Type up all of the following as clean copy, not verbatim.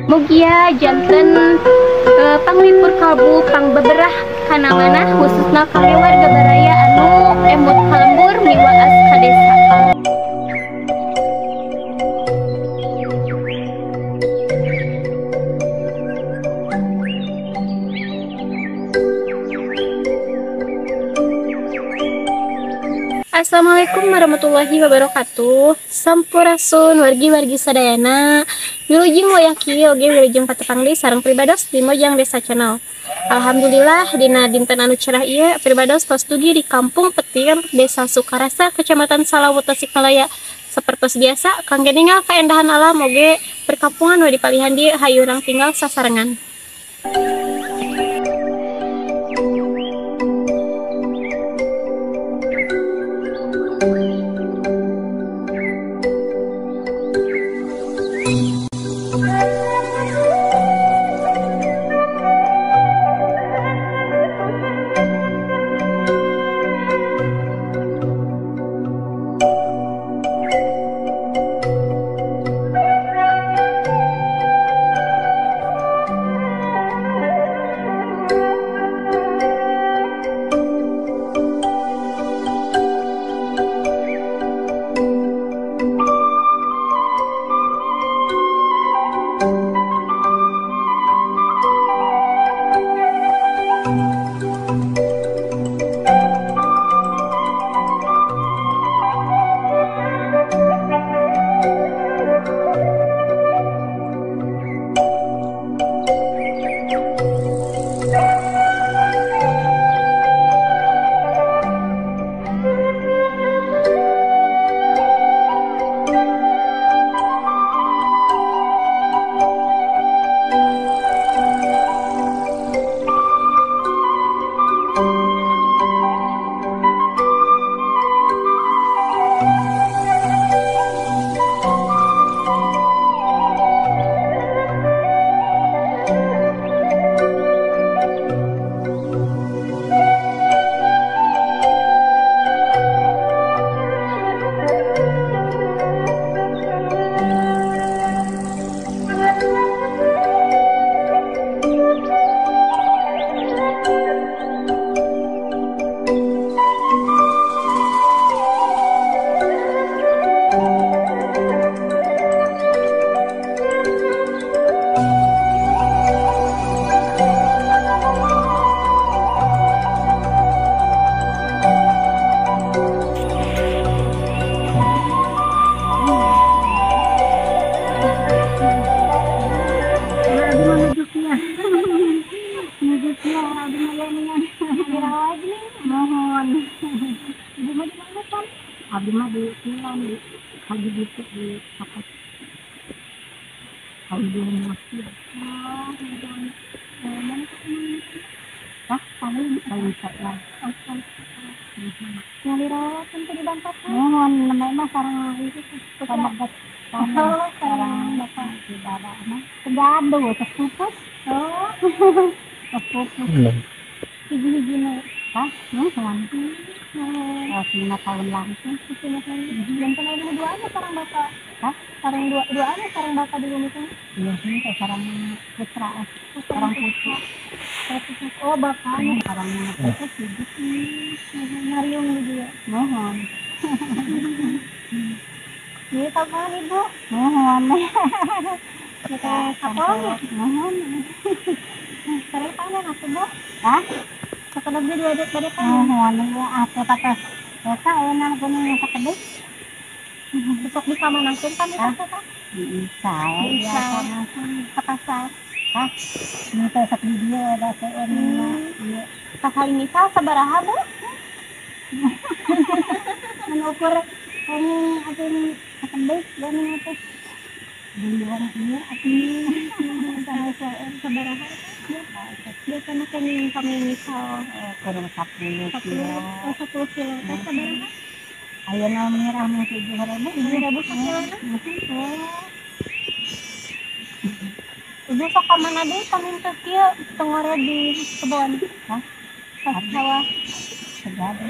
Mugia janten panglipur kalbu pang beberah kana mana khususna kami warga baraya anu emut kalembur miwaas ka desa. Assalamualaikum warahmatullahi wabarakatuh. Sampurasun wargi-wargi sadayana. Wilujeng wayaki oge wilujeng patepangdi sareng pribados di Mojang Desa Channel. Alhamdulillah dina dinten anu cerah ieu pribados tos dugi di Kampung Petir, Desa Sukarasa, Kecamatan Salawu, Tasikmalaya. Sapertos biasa kangge ningal kaendahan alam oge perkampungan we dipalihan di hayurang tinggal sasarengan. Abdi mah di Silang di Haji Bisik di Pakat Haji Masjid. Mana paling saya. Yang dirawat untuk dibantu. Mohon namanya mah sarang itu sama sarang bapak di bawah mah. Segado terpupus. Terpupus. Hiji-hiji Hah? Nanti 5 tahun langsung. 5 tahun. Yang pernah dua aja sarang bapak. Hah? Sarang dua aja sarang bapak di rumah itu. Iya sih, sarang putra. Sarang putra. Oh bapaknya sarangnya putra hidup nih. Mariung juga. Mohon. Ini kapan ibu? Mohon. Kita apa? Mohon. Sarang panen aku bu. Hah? Sekedar di dua dek dari panen. Mohon ya apa kata? Kita enak gunung sekedar. Besok bisa menangkin kan bisa kan? Bisa langsung ke pasar. Hah? Ini tuh satu video ada CN iya. Sekali misal sabaraha bu? Mengukur ini apa ini sekedar dan ini apa? Bulan ini aku sama CN sabaraha. Biasa makan yang kami misal kurang 10 kilo. 10 kilo. Sabaraha? Ayo merah mau 7.000 sekilo. Ibu sok ka mana deui paminta kieu tengore di kebon. Hah? Pas sawah. Segade.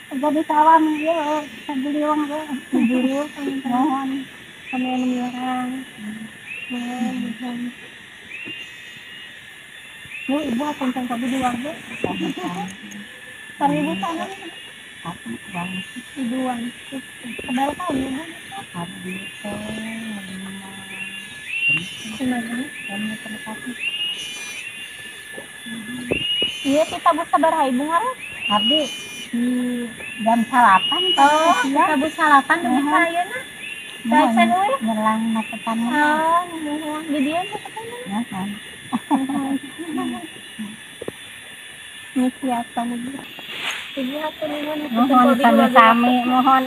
Segade sawah ieu sabeliung ge. Buru mohon. Kami yang orang. Bu, ibu aku tentang tadi di warga. Kami ibu sana. Aku uang. Ibu uang. Keberapa tahun ibu? Habis iya kita bu sabar hai ibu ngarep. Habis di jam 8. Oh, kita bu 8 demi saya nah. Saya euy nyelang macetan. Oh, di dieu macetan. Ini siapa nih? Ibu aku mohon kami mohon kami mohon.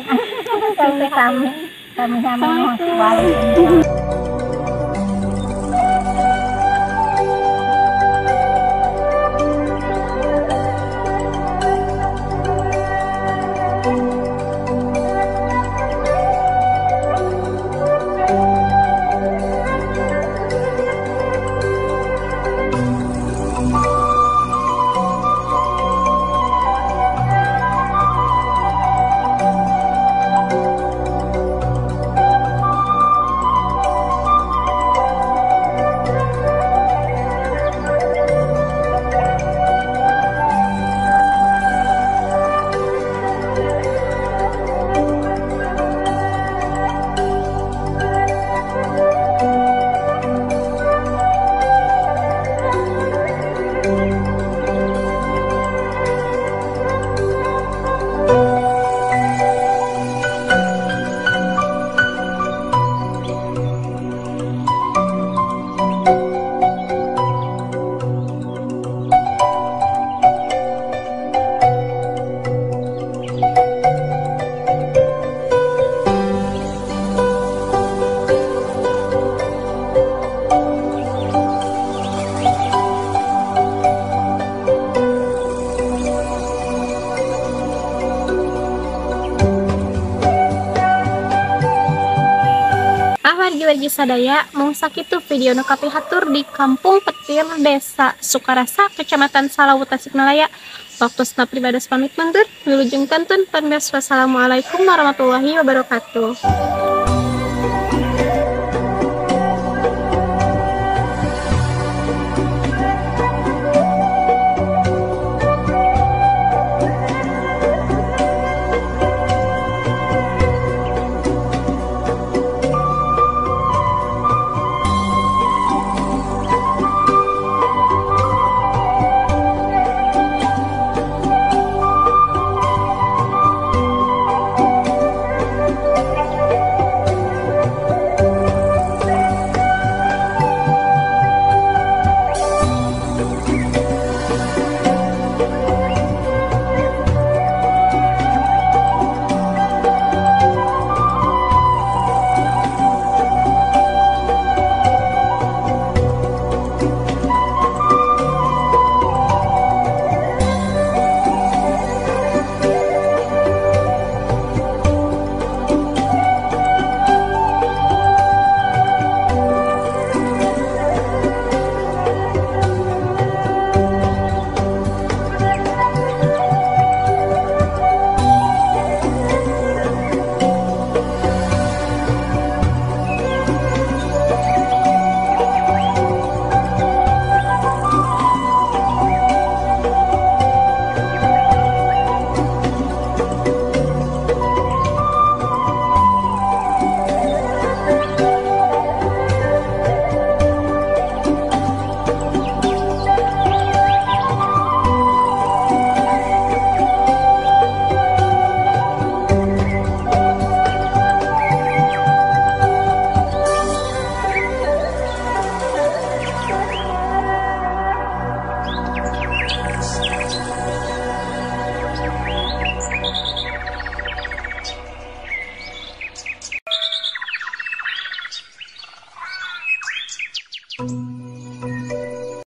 Wargi sadaya mangsa kitu video nu kapihatur di Kampung Petir, Desa Sukarasa, Kecamatan Salawu, Tasikmalaya. Waktu pribadi pamit mundur, wilujeng kantun. Wassalamualaikum warahmatullahi wabarakatuh.